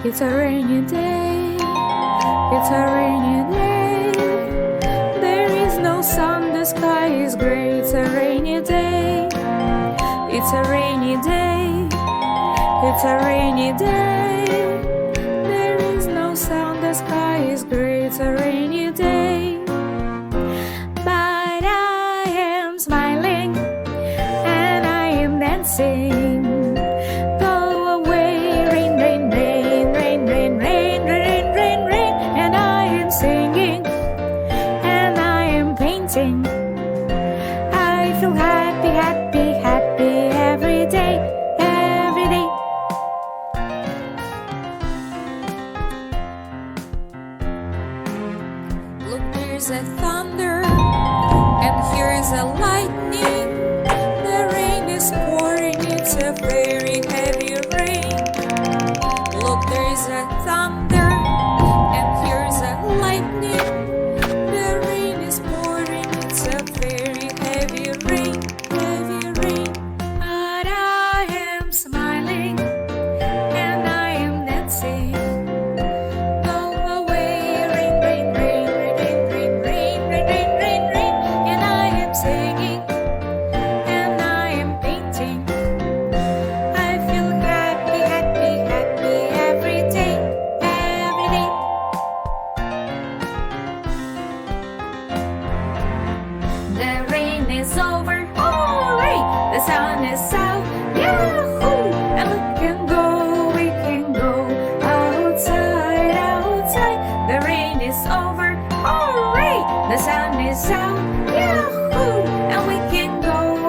It's a rainy day, it's a rainy day. There is no sun, the sky is gray. It's a rainy day, it's a rainy day, it's a rainy day. There is no sun, the sky is gray. It's a rainy day. But I am smiling and I am dancing. I feel happy, happy, happy every day, every day. Look, there's a thunder, and here's a lightning. The rain is pouring, it's a very heavy rain. Look, there's a thunder, and here's a lightning. The rain is over, hooray! The sun is out, yahoo! And we can go outside, outside. The rain is over, hooray! The sun is out, yahoo! And we can go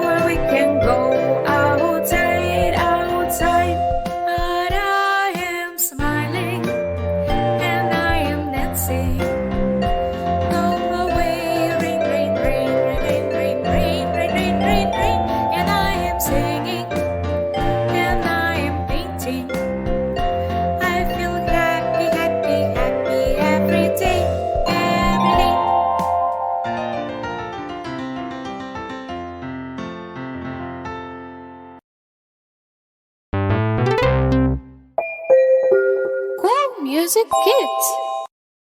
outside, outside. But I am smiling and I am dancing. Music Kids.